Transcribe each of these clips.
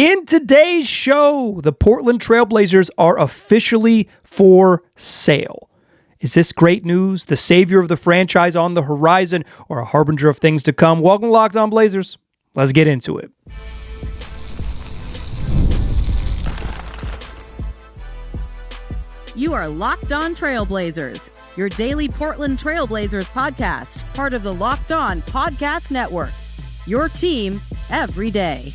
In today's show, the Portland Trailblazers are officially for sale. Is this great news, the savior of the franchise on the horizon, or a harbinger of things to come? Welcome to Locked On Blazers. Let's get into it. You are Locked On Trailblazers, your daily Portland Trailblazers podcast, part of the Locked On Podcast Network. Your team every day.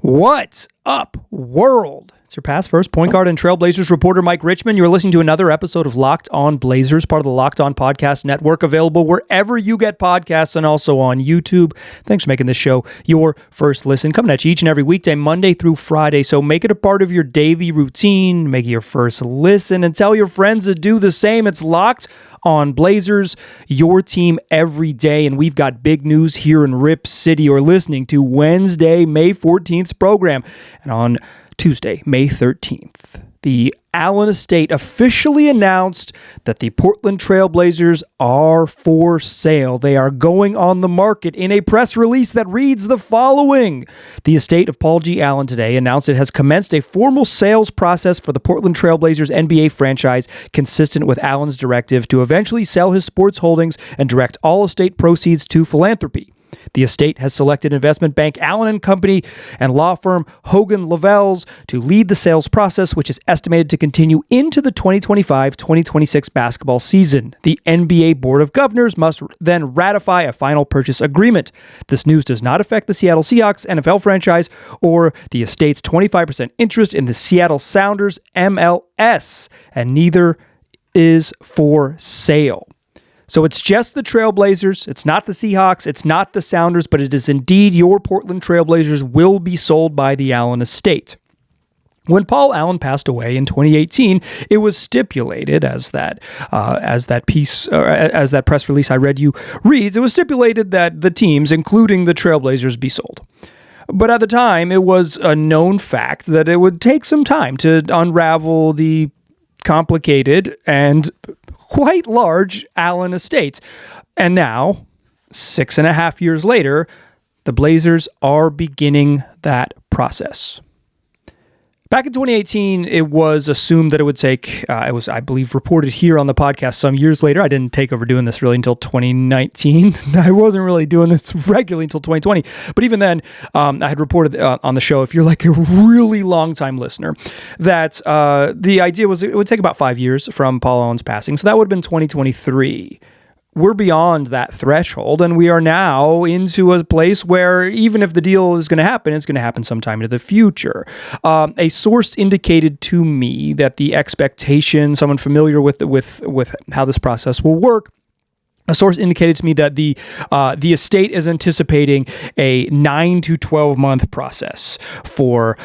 What's up, world? It's your past first point guard and Trailblazers reporter, Mike Richmond. You're listening to another episode of Locked On Blazers, part of the Locked On Podcast Network, available wherever you get podcasts and also on YouTube. Thanks for making this show your first listen. Coming at you each and every weekday, Monday through Friday. So make it a part of your daily routine, make it your first listen, and tell your friends to do the same. It's Locked On Blazers, your team every day. And we've got big news here in Rip City. You're listening to Wednesday, May 14th program. And on Tuesday, May 13th, the Allen estate officially announced that the Portland Trailblazers are for sale. They are going on the market in a press release that reads the following. The estate of Paul G. Allen today announced it has commenced a formal sales process for the Portland Trailblazers NBA franchise, consistent with Allen's directive to eventually sell his sports holdings and direct all estate proceeds to philanthropy. The estate has selected investment bank Allen & Company and law firm Hogan Lovells to lead the sales process, which is estimated to continue into the 2025-2026 basketball season. The NBA Board of Governors must then ratify a final purchase agreement. This news does not affect the Seattle Seahawks NFL franchise or the estate's 25% interest in the Seattle Sounders MLS, and neither is for sale. So it's just the Trailblazers, it's not the Seahawks, it's not the Sounders, but it is indeed your Portland Trailblazers will be sold by the Allen estate. When Paul Allen passed away in 2018, it was stipulated, as that press release I read you reads, it was stipulated that the teams, including the Trailblazers, be sold. But at the time, it was a known fact that it would take some time to unravel the complicated and quite large Allen estate. And now, 6.5 years later, the Blazers are beginning that process. Back in 2018, it was assumed that it would take, it was, I believe, reported here on the podcast some years later. I didn't take over doing this really until 2019. I wasn't really doing this regularly until 2020. But even then, I had reported on the show, if you're like a really long-time listener, that the idea was it would take about 5 years from Paul Allen's passing. So that would have been 2023. We're beyond that threshold, and we are now into a place where even if the deal is going to happen, it's going to happen sometime into the future. A source indicated to me that the expectation, someone familiar with how this process will work, a source indicated to me that the estate is anticipating a 9 to 12 month process for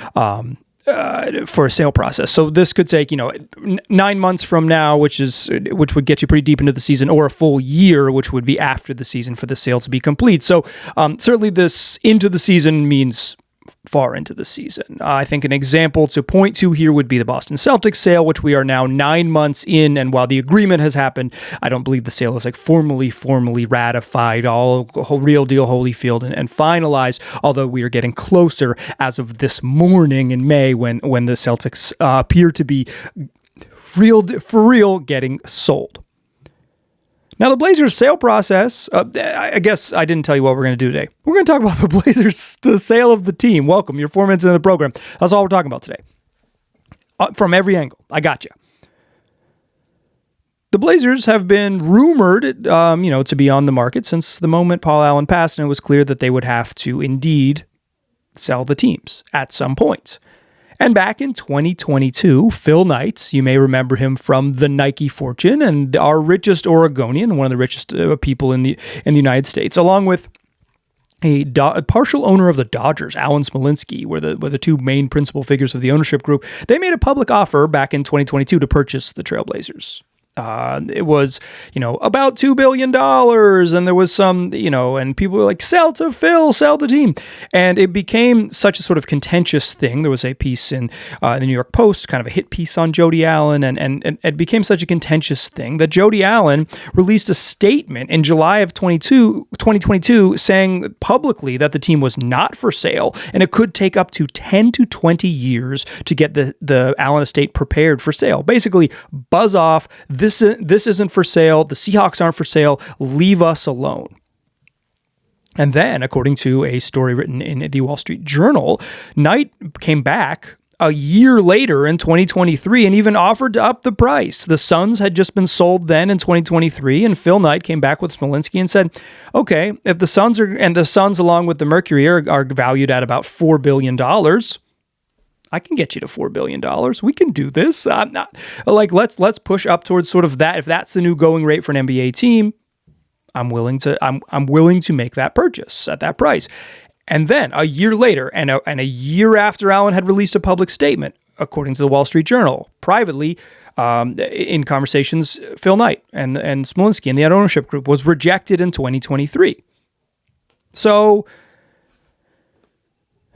a sale process. So this could take, 9 months from now, which would get you pretty deep into the season, or a full year, which would be after the season for the sale to be complete. So certainly this into the season means far into the season. I think an example to point to here would be the Boston Celtics sale, which we are now 9 months in. And while the agreement has happened, I don't believe the sale is formally ratified, all real deal Holyfield and finalized, although we are getting closer as of this morning in May when the Celtics appear to be for real getting sold. Now, the Blazers sale process, I guess I didn't tell you what we're going to do today. We're going to talk about the Blazers, the sale of the team. Welcome. You're 4 minutes into the program. That's all we're talking about today. From every angle. I got you. The Blazers have been rumored, to be on the market since the moment Paul Allen passed, and it was clear that they would have to indeed sell the teams at some point. And back in 2022, Phil Knight, you may remember him from the Nike fortune and our richest Oregonian, one of the richest people in the United States, along with a partial owner of the Dodgers, Alan Smolinski, were the two main principal figures of the ownership group. They made a public offer back in 2022 to purchase the Trailblazers. It was, about $2 billion. And there was some, and people were like, sell to Phil, sell the team. And it became such a sort of contentious thing. There was a piece in the New York Post, kind of a hit piece on Jody Allen. And it became such a contentious thing that Jody Allen released a statement in July of 2022 saying publicly that the team was not for sale. And it could take up to 10 to 20 years to get the Allen estate prepared for sale. Basically, buzz off. This isn't for sale. The Seahawks aren't for sale. Leave us alone. And then, according to a story written in the Wall Street Journal, Knight came back a year later in 2023 and even offered to up the price. The Suns had just been sold then in 2023, and Phil Knight came back with Smolinski and said, okay, if the Suns along with the Mercury are valued at about $4 billion, I can get you to $4 billion. We can do this. I'm not like, let's push up towards sort of that. If that's the new going rate for an NBA team, I'm willing to make that purchase at that price. And then a year later, and a year after Allen had released a public statement, according to the Wall Street Journal, privately, in conversations, Phil Knight and Smolinski and the ownership group was rejected in 2023. So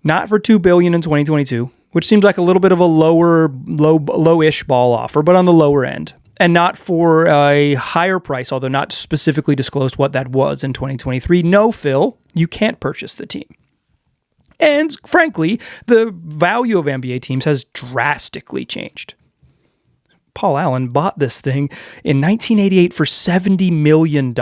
not for $2 billion in 2022. Which seems like a little bit of a low-ish ball offer, but on the lower end. And not for a higher price, although not specifically disclosed what that was in 2023. No, Phil, you can't purchase the team. And frankly, the value of NBA teams has drastically changed. Paul Allen bought this thing in 1988 for $70 million.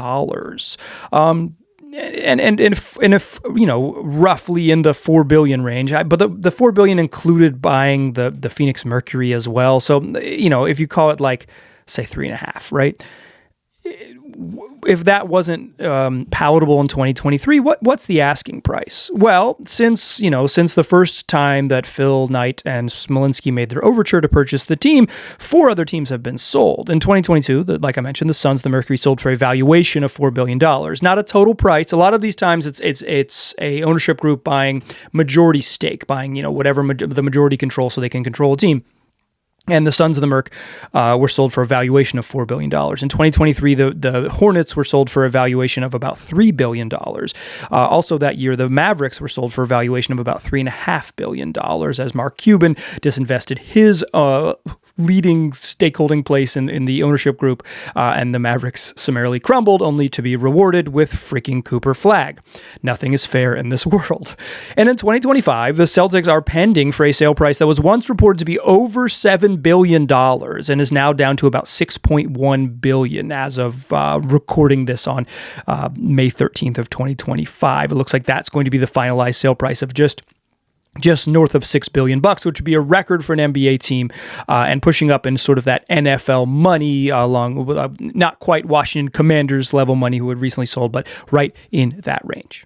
And if roughly in the $4 billion range, but the $4 billion included buying the Phoenix Mercury as well. So, if you call it like, say 3.5, right? If that wasn't palatable in 2023, what's the asking price? Well, since the first time that Phil Knight and Smolinski made their overture to purchase the team, 4 other teams have been sold. In 2022, like I mentioned, the Suns, the Mercury sold for a valuation of $4 billion. Not a total price. A lot of these times it's a ownership group buying majority stake, buying whatever the majority control so they can control a team. And the Suns of the Merc were sold for a valuation of $4 billion. In 2023, the Hornets were sold for a valuation of about $3 billion. Also that year, the Mavericks were sold for a valuation of about $3.5 billion as Mark Cuban disinvested his leading stakeholding place in the ownership group, and the Mavericks summarily crumbled, only to be rewarded with freaking Cooper Flag. Nothing is fair in this world. And in 2025, the Celtics are pending for a sale price that was once reported to be over $7 billion and is now down to about $6.1 billion as of recording this on May 13th of 2025. It looks like that's going to be the finalized sale price of just north of $6 billion, which would be a record for an NBA team, and pushing up in sort of that NFL money, along with not quite Washington Commanders level money who had recently sold, but right in that range.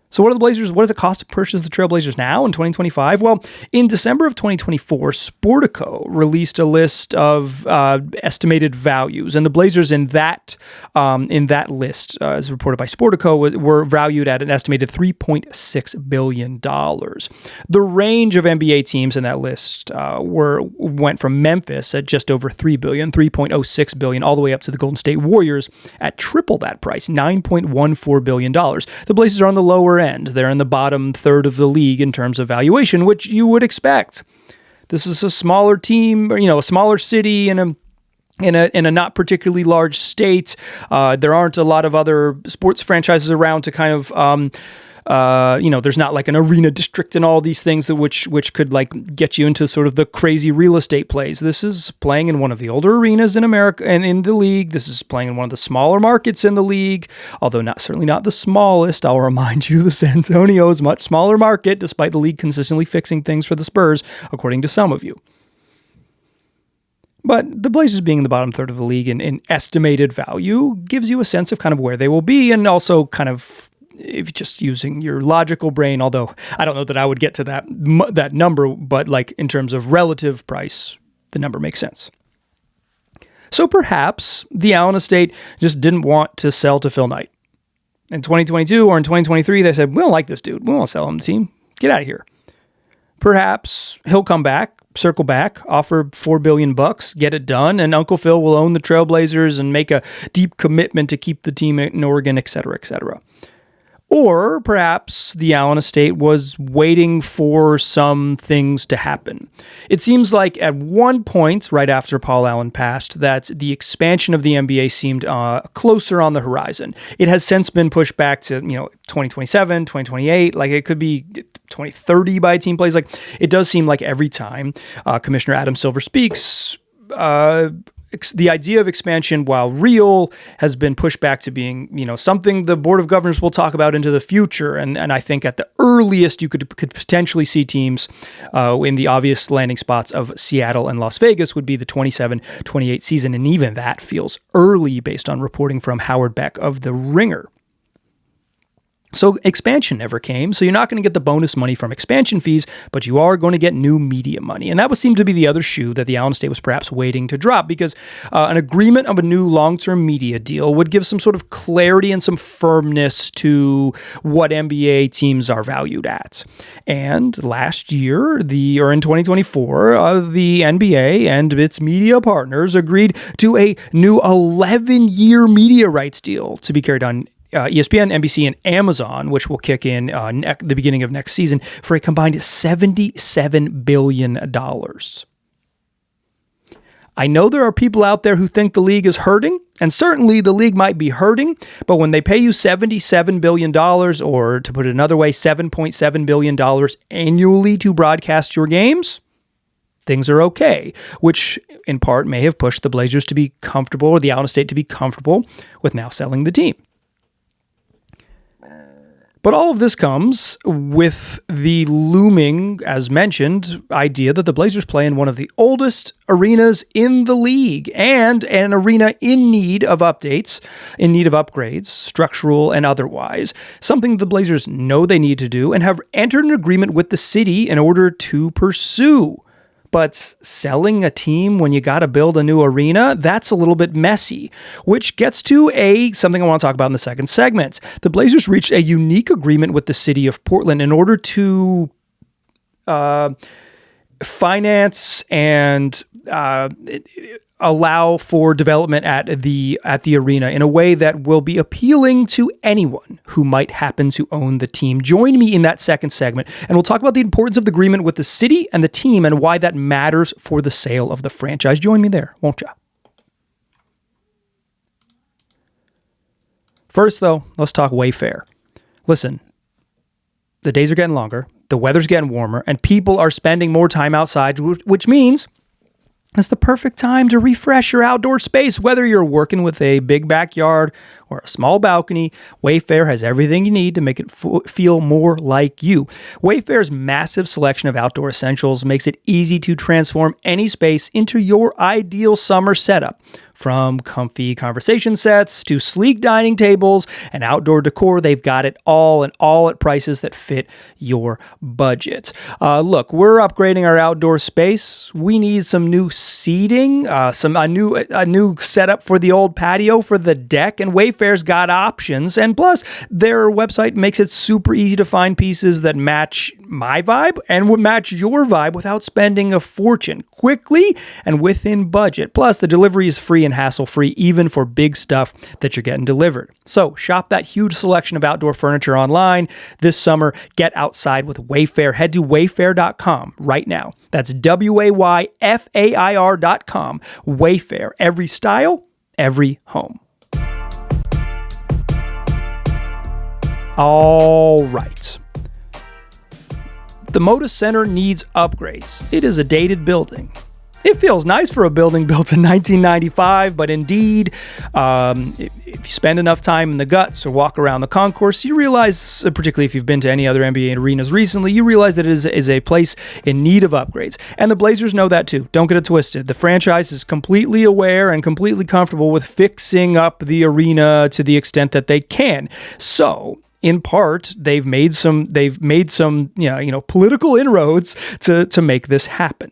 So what does it cost to purchase the Trailblazers now in 2025? Well, in December of 2024, Sportico released a list of estimated values, and the Blazers in that list, as reported by Sportico, were valued at an estimated $3.6 billion. The range of NBA teams in that list went from Memphis at just over $3 billion, $3.06 billion, all the way up to the Golden State Warriors at triple that price, $9.14 billion. The Blazers are on the lower end. They're in the bottom third of the league in terms of valuation, which you would expect. This is a smaller team, a smaller city in a not particularly large state. There aren't a lot of other sports franchises around to kind of there's not like an arena district and all these things which could like get you into sort of the crazy real estate plays. This is playing in one of the older arenas in America and in the league. This is playing in one of the smaller markets in the league, although certainly not the smallest. I'll remind you, the San Antonio is a much smaller market, despite the league consistently fixing things for the Spurs, according to some of you. But the Blazers being in the bottom third of the league in estimated value gives you a sense of kind of where they will be, and also kind of, if just using your logical brain, although I don't know that I would get to that number, but like in terms of relative price, the number makes sense. So perhaps the Allen estate just didn't want to sell to Phil Knight. In 2022 or in 2023, they said, we don't like this dude. We won't sell him the team. Get out of here. Perhaps he'll come back, circle back, offer $4 billion, get it done, and Uncle Phil will own the Trailblazers and make a deep commitment to keep the team in Oregon, et cetera, et cetera. Or perhaps the Allen estate was waiting for some things to happen. It seems like at one point, right after Paul Allen passed, that the expansion of the NBA seemed closer on the horizon. It has since been pushed back to 2027, 2028, like it could be 2030 by team plays. Like it does seem like every time Commissioner Adam Silver speaks, the idea of expansion, while real, has been pushed back to being, something the Board of Governors will talk about into the future. And I think at the earliest you could potentially see teams in the obvious landing spots of Seattle and Las Vegas would be the 27-28 season. And even that feels early based on reporting from Howard Beck of The Ringer. So expansion never came, so you're not going to get the bonus money from expansion fees, but you are going to get new media money. And that would seem to be the other shoe that the Allen estate was perhaps waiting to drop, because an agreement of a new long-term media deal would give some sort of clarity and some firmness to what NBA teams are valued at. And last year, or in 2024, the NBA and its media partners agreed to a new 11-year media rights deal to be carried on ESPN, NBC, and Amazon, which will kick in the beginning of next season for a combined $77 billion. I know there are people out there who think the league is hurting, and certainly the league might be hurting, but when they pay you $77 billion, or to put it another way, $7.7 billion annually to broadcast your games, things are okay, which in part may have pushed the Blazers to be comfortable, or the Allen estate to be comfortable with now selling the team. But all of this comes with the looming, as mentioned, idea that the Blazers play in one of the oldest arenas in the league, and an arena in need of updates, in need of upgrades, structural and otherwise, something the Blazers know they need to do and have entered an agreement with the city in order to pursue. But selling a team when you got to build a new arena, that's a little bit messy, which gets to something I want to talk about in the second segment. The Blazers reached a unique agreement with the city of Portland in order to finance and allow for development at the arena in a way that will be appealing to anyone who might happen to own the team. Join me in that second segment, and we'll talk about the importance of the agreement with the city and the team and why that matters for the sale of the franchise. Join me there, won't ya? First, though, let's talk WayFair. Listen, the days are getting longer, the weather's getting warmer, and people are spending more time outside, which means it's the perfect time to refresh your outdoor space. Whether you're working with a big backyard or a small balcony, WayFair has everything you need to make it feel more like you. WayFair's massive selection of outdoor essentials makes it easy to transform any space into your ideal summer setup. From comfy conversation sets to sleek dining tables and outdoor decor, they've got it all, and all at prices that fit your budget. Look, we're upgrading our outdoor space. We need some new seating, a new setup for the old patio, for the deck, and WayFair's got options. And plus, their website makes it super easy to find pieces that match my vibe and would match your vibe without spending a fortune, quickly and within budget. Plus, the delivery is free and hassle-free, even for big stuff that you're getting delivered. So shop that huge selection of outdoor furniture online this summer. Get outside with WayFair. Head to wayfair.com right now. That's WayFair.com. WayFair. Every style, every home. All right. The Moda Center needs upgrades. It is a dated building. It feels nice for a building built in 1995, but indeed, if you spend enough time in the guts or walk around the concourse, you realize, particularly if you've been to any other NBA arenas recently, you realize that it is a place in need of upgrades. And the Blazers know that too. Don't get it twisted. The franchise is completely aware and completely comfortable with fixing up the arena to the extent that they can. So, in part, they've made some political inroads to make this happen.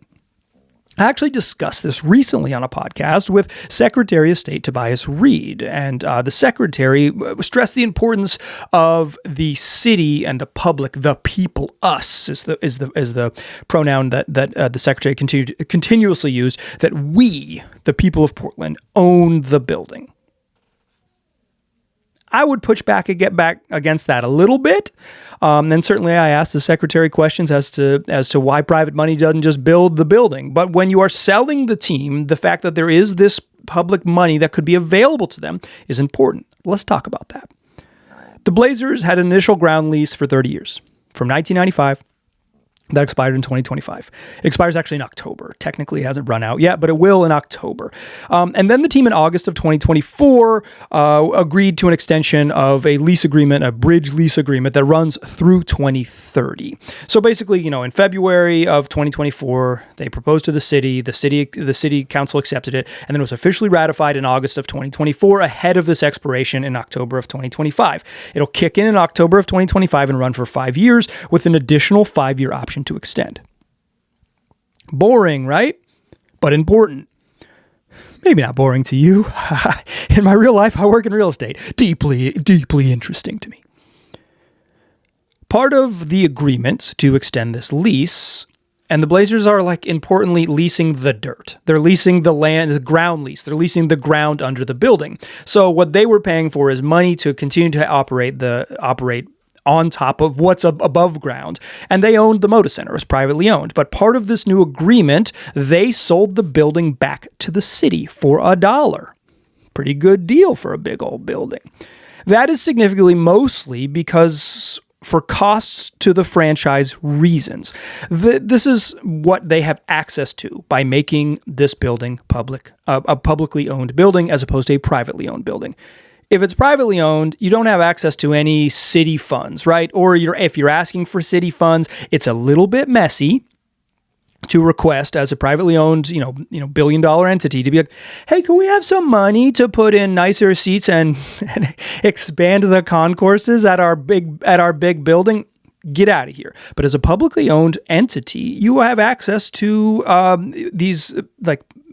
I actually discussed this recently on a podcast with Secretary of State Tobias Reed, and the Secretary stressed the importance of the city and the public, the people, us is the pronoun that the Secretary continuously used, that we, the people of Portland, own the building. I would push back and get back against that a little bit. And certainly I asked the secretary questions as to why private money doesn't just build the building. But when you are selling the team, the fact that there is this public money that could be available to them is important. Let's talk about that. The Blazers had an initial ground lease for 30 years, from 1995. That expired in 2025. It expires actually in October. Technically, it hasn't run out yet, but it will in October. And then the team in August of 2024 agreed to an extension of a lease agreement, a bridge lease agreement that runs through 2030. So basically, in February of 2024, they proposed to the city. The city council accepted it, and then it was officially ratified in August of 2024 ahead of this expiration in October of 2025. It'll kick in October of 2025 and run for 5 years with an additional 5-year option to extend. Boring, right? But important. Maybe not boring to you. In my real life, I work in real estate. Deeply, deeply interesting to me. Part of the agreement to extend this lease, and the Blazers are importantly leasing the dirt. They're leasing the land, the ground lease. They're leasing the ground under the building. So what they were paying for is money to continue to operate on top of what's above ground. And they owned the Moda Center. It was privately owned. But part of this new agreement, they sold the building back to the city for $1. Pretty good deal for a big old building. That is significantly mostly because for costs to the franchise reasons. This is what they have access to by making this building a publicly owned building as opposed to a privately owned building. If it's privately owned, you don't have access to any city funds, right? Or if you're asking for city funds, it's a little bit messy to request as a privately owned, billion-dollar entity to be like, hey, can we have some money to put in nicer seats and expand the concourses at our big building? Get out of here. But as a publicly owned entity, you have access to these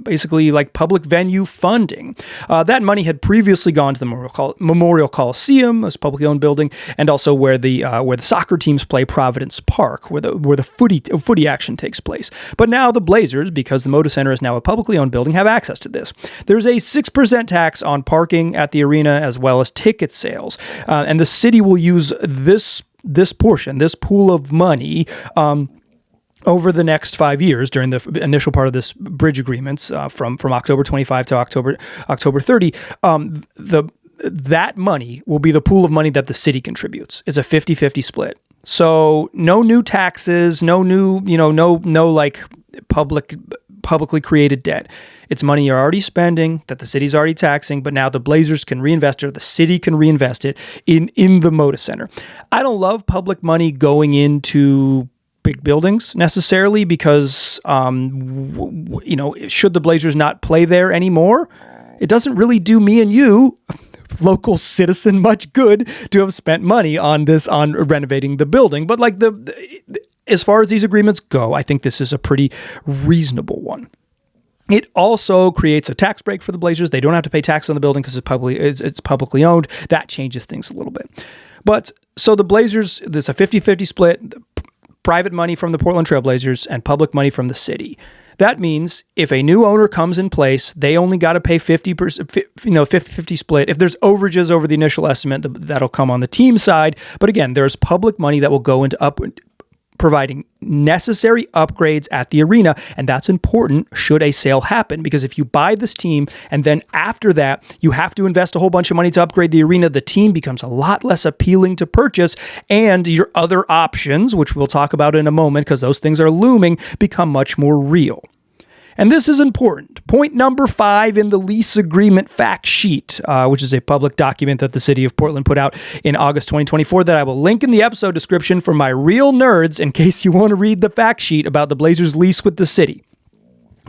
basically public venue funding. That money had previously gone to the Memorial Coliseum, this publicly owned building, and also where the soccer teams play, Providence Park, where the footy action takes place. But now the Blazers, because the Moda Center is now a publicly owned building, have access to this. There's a 6% tax on parking at the arena as well as ticket sales, and the city will use this portion, this pool of money, over the next 5 years during the initial part of this bridge agreements from October 25 to October 30, that money will be the pool of money that the city contributes. It's a 50-50 split. So no new taxes, no new, publicly created debt. It's money you're already spending that the city's already taxing, but now the Blazers can reinvest it, or the city can reinvest it in the Moda Center. I don't love public money going into big buildings necessarily because, should the Blazers not play there anymore, it doesn't really do me and you, local citizen, much good to have spent money on renovating the building. But as far as these agreements go, I think this is a pretty reasonable one. It also creates a tax break for the Blazers. They don't have to pay tax on the building because it's publicly owned. That changes things a little bit. But so the Blazers, there's a 50-50 split. Private money from the Portland Trail Blazers and public money from the city. That means if a new owner comes in place, they only got to pay 50%, 50-50 split. If there's overages over the initial estimate, that'll come on the team side. But again, there's public money that will go into providing necessary upgrades at the arena. And that's important should a sale happen, because if you buy this team and then after that, you have to invest a whole bunch of money to upgrade the arena, the team becomes a lot less appealing to purchase, and your other options, which we'll talk about in a moment because those things are looming, become much more real. And this is important. Point number 5 in the lease agreement fact sheet, which is a public document that the city of Portland put out in August 2024 that I will link in the episode description for my real nerds in case you want to read the fact sheet about the Blazers lease with the city.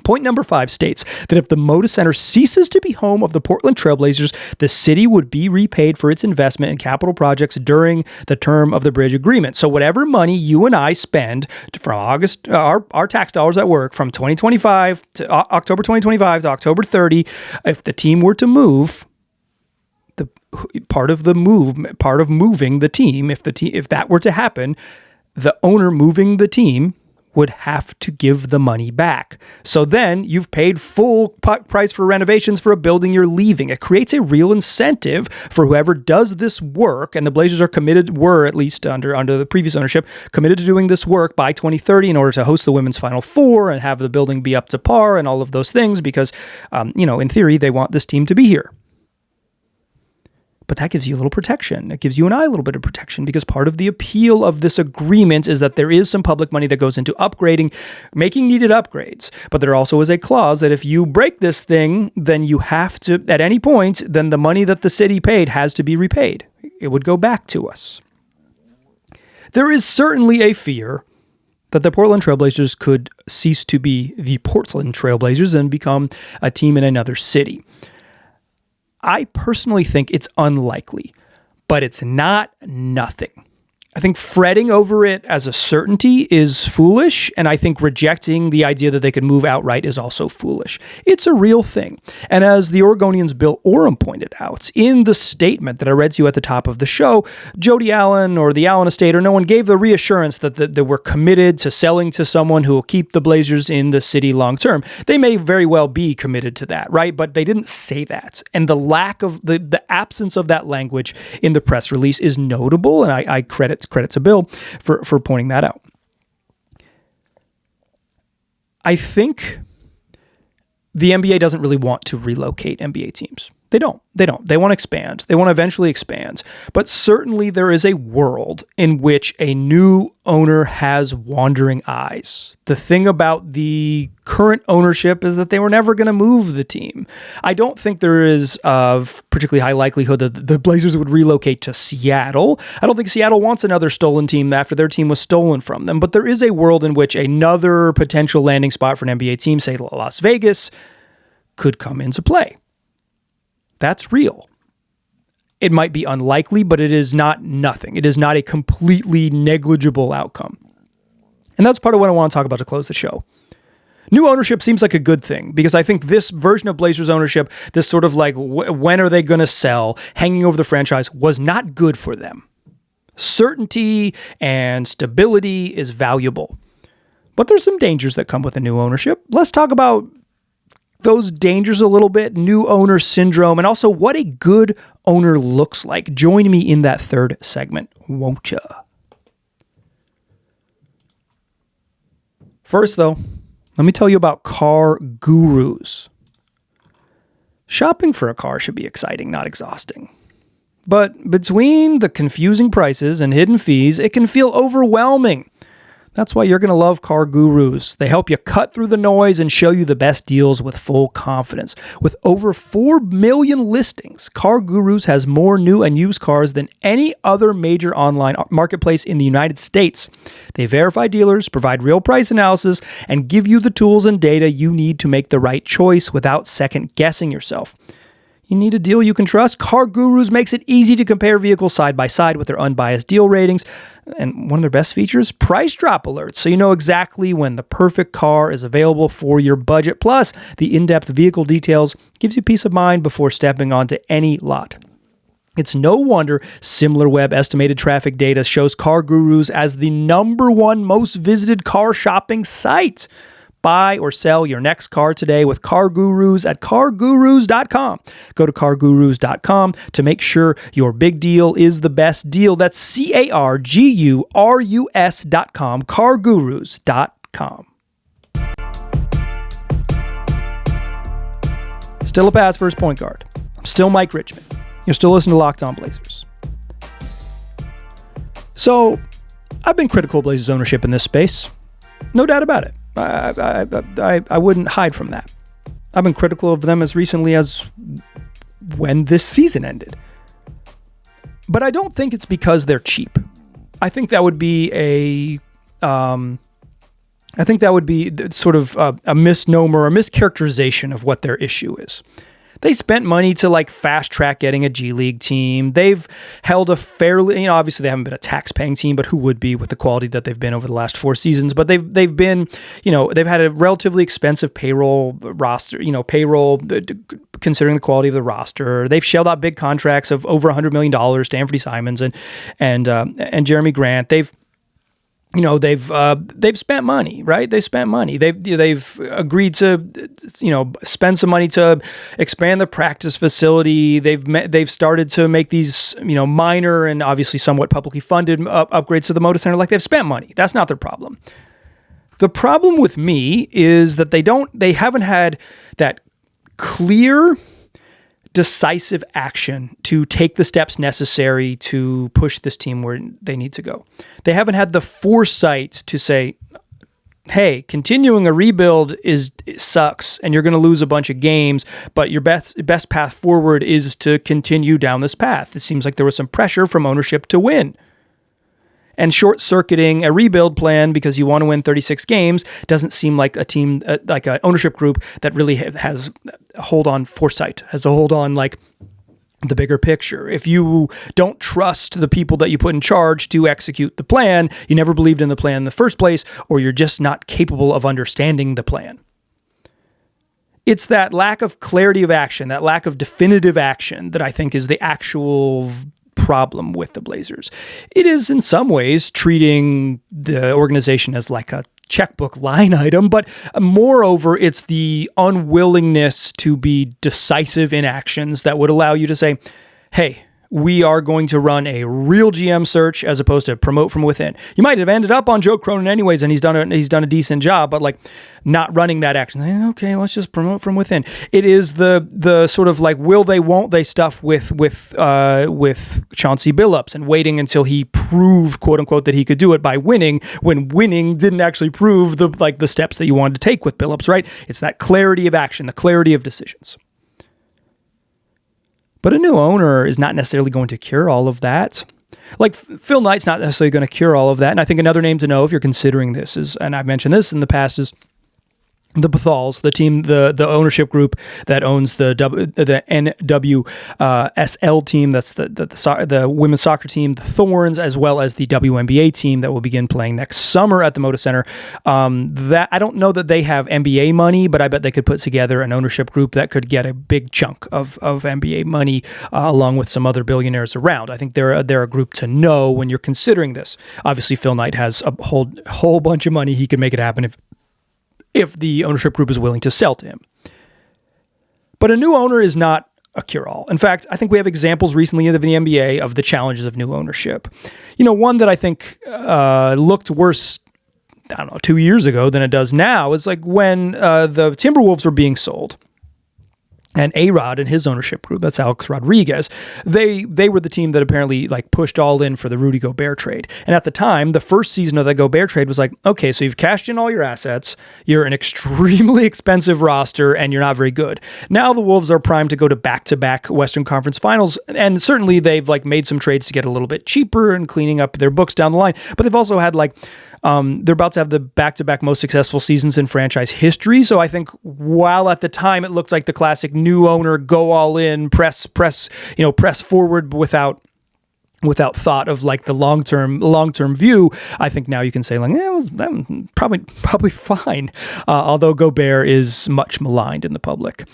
Point number 5 states that if the Moda Center ceases to be home of the Portland Trailblazers, the city would be repaid for its investment in capital projects during the term of the bridge agreement. So whatever money you and I spend from August, our tax dollars at work from 2025 to October 2025 to October 30, if the team were to move, part of moving the team, if that were to happen, the owner moving the team would have to give the money back. So then you've paid full price for renovations for a building you're leaving. It creates a real incentive for whoever does this work, and the Blazers were at least under the previous ownership, committed to doing this work by 2030 in order to host the women's Final Four and have the building be up to par and all of those things because, in theory, they want this team to be here. But that gives you a little protection. It gives you and I a little bit of protection because part of the appeal of this agreement is that there is some public money that goes into upgrading, making needed upgrades. But there also is a clause that if you break this thing, then you have to, at any point, then the money that the city paid has to be repaid. It would go back to us. There is certainly a fear that the Portland Trailblazers could cease to be the Portland Trailblazers and become a team in another city. I personally think it's unlikely, but it's not nothing. I think fretting over it as a certainty is foolish, and I think rejecting the idea that they could move outright is also foolish. It's a real thing. And as the Oregonian's Bill Oram pointed out, in the statement that I read to you at the top of the show, Jody Allen or the Allen estate or no one gave the reassurance that we're committed to selling to someone who will keep the Blazers in the city long term. They may very well be committed to that, right? But they didn't say that. And the lack of the absence of that language in the press release is notable, and I credit to Bill for pointing that out. I think the NBA doesn't really want to relocate NBA teams. They don't. They want to expand. They want to eventually expand. But certainly there is a world in which a new owner has wandering eyes. The thing about the current ownership is that they were never going to move the team. I don't think there is a particularly high likelihood that the Blazers would relocate to Seattle. I don't think Seattle wants another stolen team after their team was stolen from them. But there is a world in which another potential landing spot for an NBA team, say Las Vegas, could come into play. That's real. It might be unlikely, but it is not nothing. It is not a completely negligible outcome. And that's part of what I want to talk about to close the show. New ownership seems like a good thing because I think this version of Blazers ownership, this sort of like when are they going to sell, hanging over the franchise, was not good for them. Certainty and stability is valuable. But there's some dangers that come with a new ownership. Let's talk about those dangers a little bit, new owner syndrome, and also what a good owner looks like. Join me in that third segment, won't ya? First, though, let me tell you about CarGurus. Shopping for a car should be exciting, not exhausting. But between the confusing prices and hidden fees, it can feel overwhelming. That's why you're going to love CarGurus. They help you cut through the noise and show you the best deals with full confidence. With over 4 million listings, CarGurus has more new and used cars than any other major online marketplace in the United States. They verify dealers, provide real price analysis, and give you the tools and data you need to make the right choice without second guessing yourself. You need a deal you can trust? CarGurus makes it easy to compare vehicles side by side with their unbiased deal ratings. And one of their best features, price drop alerts, so you know exactly when the perfect car is available for your budget. Plus, the in-depth vehicle details gives you peace of mind before stepping onto any lot. It's no wonder SimilarWeb estimated traffic data shows CarGurus as the #1 most visited car shopping site. Buy or sell your next car today with CarGurus at CarGurus.com. Go to CarGurus.com to make sure your big deal is the best deal. That's CarGurus.com. CarGurus.com. Still a pass for his point guard. I'm still Mike Richmond. You're still listening to Locked On Blazers. So, I've been critical of Blazers ownership in this space. No doubt about it. I wouldn't hide from that. I've been critical of them as recently as when this season ended. But I don't think it's because they're cheap. I think that would be a I think that would be sort of a misnomer or mischaracterization of what their issue is. They spent money to like fast track getting a G League team. They've held a fairly, obviously they haven't been a tax paying team, but who would be with the quality that they've been over the last 4 seasons? But they've been, they've had a relatively expensive payroll roster, considering the quality of the roster. They've shelled out big contracts of over $100 million to Anthony Simons and Jeremy Grant. They've spent money, right? They've spent money. They've agreed to, spend some money to expand the practice facility. They've started to make these, minor and obviously somewhat publicly funded upgrades to the Moda Center. Like, they've spent money. That's not their problem. The problem with me is that they haven't had that clear, decisive action to take the steps necessary to push this team where they need to go. They haven't had the foresight to say, hey, continuing a rebuild it sucks and you're going to lose a bunch of games, but your best path forward is to continue down this path. It seems like there was some pressure from ownership to win. And short-circuiting a rebuild plan because you want to win 36 games doesn't seem like a team, like an ownership group that really has a hold on foresight, has a hold on like the bigger picture. If you don't trust the people that you put in charge to execute the plan, you never believed in the plan in the first place, or you're just not capable of understanding the plan. It's that lack of clarity of action, that lack of definitive action that I think is the actual problem with the Blazers. It is in some ways treating the organization as like a checkbook line item, but moreover, it's the unwillingness to be decisive in actions that would allow you to say, hey, we are going to run a real GM search as opposed to promote from within. You might have ended up on Joe Cronin anyways, and he's done a decent job, but like not running that action. Okay, let's just promote from within. It is the sort of like will they, won't they stuff with Chauncey Billups and waiting until he proved, quote unquote, that he could do it by winning, when winning didn't actually prove the steps that you wanted to take with Billups, right? It's that clarity of action, the clarity of decisions. But a new owner is not necessarily going to cure all of that. Like Phil Knight's not necessarily going to cure all of that. And I think another name to know if you're considering this is, and I've mentioned this in the past, is the Bethals, the team, the ownership group that owns the NWSL team. That's the women's soccer team, the Thorns, as well as the WNBA team that will begin playing next summer at the Moda Center. That I don't know that they have NBA money, but I bet they could put together an ownership group that could get a big chunk of NBA money along with some other billionaires around. I think they're a group to know when you're considering this. Obviously, Phil Knight has a whole bunch of money. He could make it happen if the ownership group is willing to sell to him. But a new owner is not a cure-all. In fact, I think we have examples recently in the NBA of the challenges of new ownership. One that I think looked worse, 2 years ago than it does now is like when the Timberwolves were being sold. And A-Rod and his ownership group, that's Alex Rodriguez, they were the team that apparently like pushed all in for the Rudy Gobert trade. And at the time, the first season of that Gobert trade was like, okay, so you've cashed in all your assets, you're an extremely expensive roster, and you're not very good. Now the Wolves are primed to go to back-to-back Western Conference Finals, and certainly they've like made some trades to get a little bit cheaper and cleaning up their books down the line. But they've also had like they're about to have the back-to-back most successful seasons in franchise history. So I think while at the time it looked like the classic new owner, go all in, press forward without thought of like the long-term view, I think now you can say like, that probably fine. Although Gobert is much maligned in the public.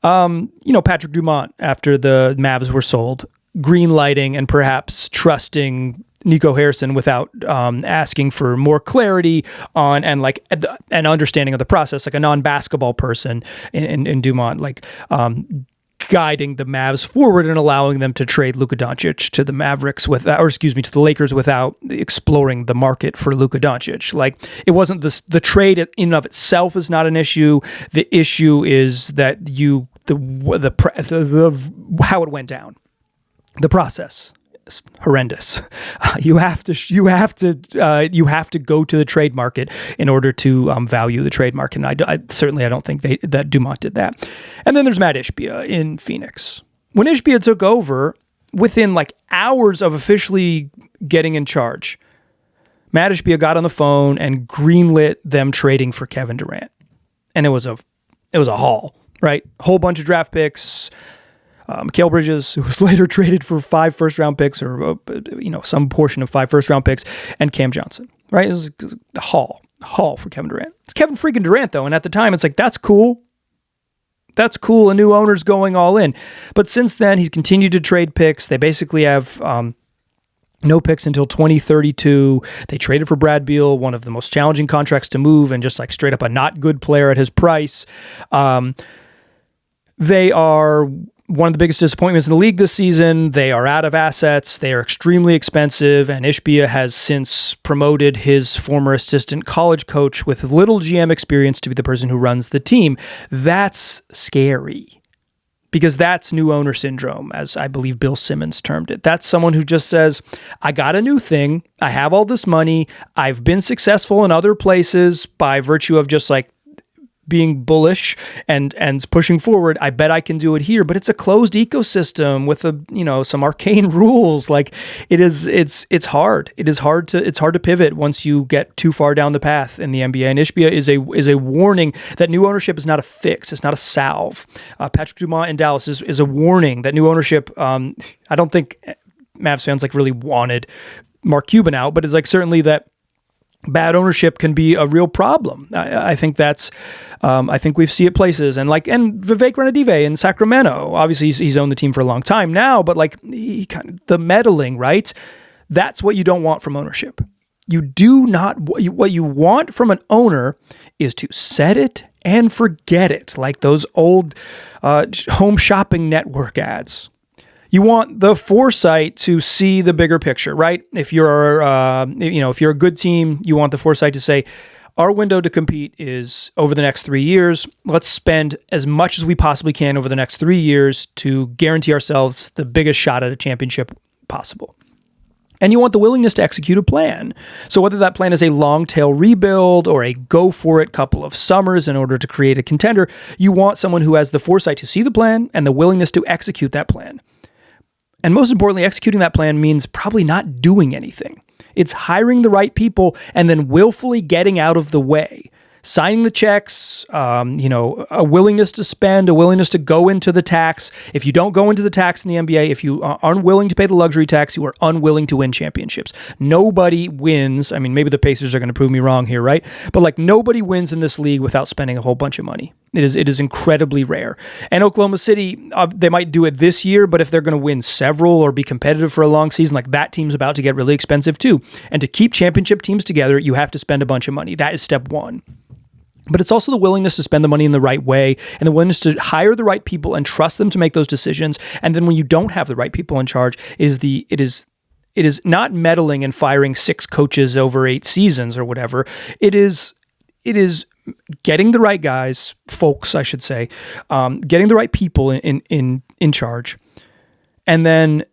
Patrick Dumont, after the Mavs were sold, green-lighting and perhaps trusting Nico Harrison without asking for more clarity on and like an understanding of the process, like a non-basketball person in Dumont, like guiding the Mavs forward and allowing them to trade Luka Doncic to the Mavericks to the Lakers without exploring the market for Luka Doncic. Like it wasn't the trade in and of itself is not an issue. The issue is that how it went down, the process. Horrendous. You have to go to the trade market in order to value the trade market. And I don't think that Dumont did that. And then there's Matt Ishbia in Phoenix. When Ishbia took over, within like hours of officially getting in charge, Matt Ishbia got on the phone and greenlit them trading for Kevin Durant. And it was a haul, right? A whole bunch of draft picks, Mikal Bridges, who was later traded for 5 first-round picks, or some portion of 5 first-round picks, and Cam Johnson, right? It was a haul for Kevin Durant. It's Kevin freaking Durant, though, and at the time, it's like, that's cool. That's cool. A new owner's going all in. But since then, he's continued to trade picks. They basically have no picks until 2032. They traded for Brad Beal, one of the most challenging contracts to move, and just like straight up a not good player at his price. They are one of the biggest disappointments in the league this season. They are out of assets. They are extremely expensive, and Ishbia has since promoted his former assistant college coach with little GM experience to be the person who runs the team. That's scary, because that's new owner syndrome, as I believe Bill Simmons termed it. That's someone who just says, I got a new thing. I have all this money. I've been successful in other places by virtue of just like being bullish and pushing forward. I bet I can do it here, but it's a closed ecosystem with some arcane rules. Like it's hard. It's hard to pivot once you get too far down the path in the NBA. And Ishbia is a warning that new ownership is not a fix. It's not a salve. Patrick Dumont in Dallas is a warning that new ownership. I don't think Mavs fans like really wanted Mark Cuban out, but it's like certainly that bad ownership can be a real problem. I think that's, I think we see it places, and Vivek Ranadive in Sacramento. Obviously, he's owned the team for a long time now, but like the meddling, right? That's what you don't want from ownership. You do not. What you want from an owner is to set it and forget it, like those old home shopping network ads. You want the foresight to see the bigger picture, right? If you're a good team, you want the foresight to say, our window to compete is over the next 3 years. Let's spend as much as we possibly can over the next 3 years to guarantee ourselves the biggest shot at a championship possible. And you want the willingness to execute a plan. So whether that plan is a long tail rebuild or a go for it couple of summers in order to create a contender, you want someone who has the foresight to see the plan and the willingness to execute that plan. And most importantly, executing that plan means probably not doing anything. It's hiring the right people and then willfully getting out of the way. Signing the checks, a willingness to spend, a willingness to go into the tax. If you don't go into the tax in the NBA, if you are unwilling to pay the luxury tax, you are unwilling to win championships. Nobody wins. I mean, maybe the Pacers are going to prove me wrong here, right? But like nobody wins in this league without spending a whole bunch of money. It is incredibly rare. And Oklahoma City, they might do it this year, but if they're going to win several or be competitive for a long season, like that team's about to get really expensive too. And to keep championship teams together, you have to spend a bunch of money. That is step one. But it's also the willingness to spend the money in the right way and the willingness to hire the right people and trust them to make those decisions. And then when you don't have the right people in charge, it is not meddling and firing 6 coaches over 8 seasons or whatever. It is getting the right guys, folks, I should say, getting the right people in charge. And then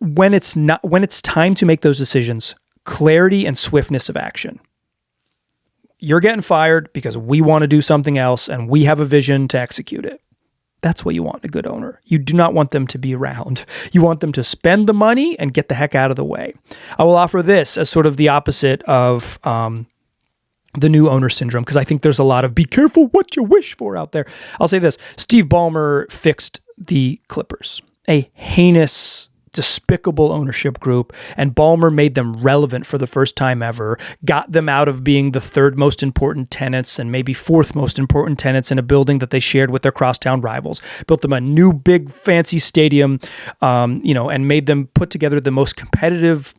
when it's time to make those decisions, clarity and swiftness of action. You're getting fired because we want to do something else and we have a vision to execute it. That's what you want in a good owner. You do not want them to be around. You want them to spend the money and get the heck out of the way. I will offer this as sort of the opposite of the new owner syndrome, because I think there's a lot of be careful what you wish for out there. I'll say this. Steve Ballmer fixed the Clippers, a heinous, despicable ownership group, and Ballmer made them relevant for the first time ever, got them out of being the 3rd most important tenants and maybe 4th most important tenants in a building that they shared with their crosstown rivals, built them a new big fancy stadium, and made them put together the most competitive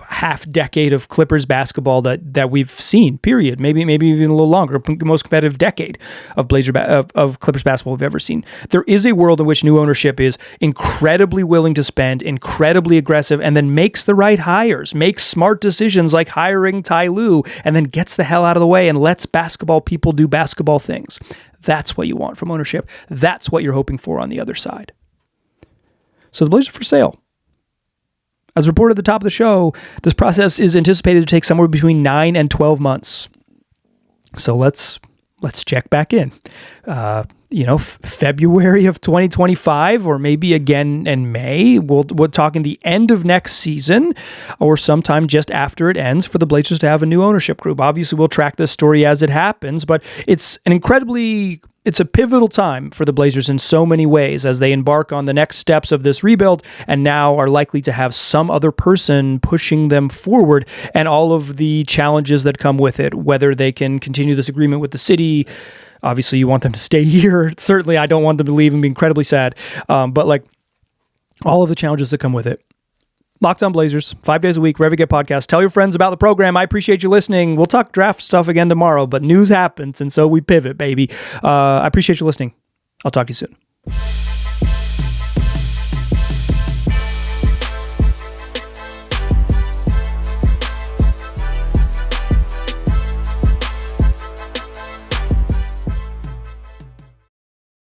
half decade of Clippers basketball that we've seen, period. Maybe even a little longer. The most competitive decade of of Clippers basketball we've ever seen. There is a world in which new ownership is incredibly willing to spend, incredibly aggressive, and then makes the right hires, makes smart decisions like hiring Ty Lue, and then gets the hell out of the way and lets basketball people do basketball things. That's what you want from ownership. That's what you're hoping for on the other side. So the Blazers are for sale. As reported at the top of the show, this process is anticipated to take somewhere between 9 and 12 months. So let's check back in. February of 2025, or maybe again in May. We're talking the end of next season or sometime just after it ends for the Blazers to have a new ownership group. Obviously, we'll track this story as it happens, but it's a pivotal time for the Blazers in so many ways as they embark on the next steps of this rebuild and now are likely to have some other person pushing them forward and all of the challenges that come with it, whether they can continue this agreement with the city. Obviously, you want them to stay here. Certainly, I don't want them to leave and be incredibly sad. But like all of the challenges that come with it. Locked On Blazers, 5 days a week, wherever you get podcasts. Tell your friends about the program. I appreciate you listening. We'll talk draft stuff again tomorrow, but news happens, and so we pivot, baby. I appreciate you listening. I'll talk to you soon.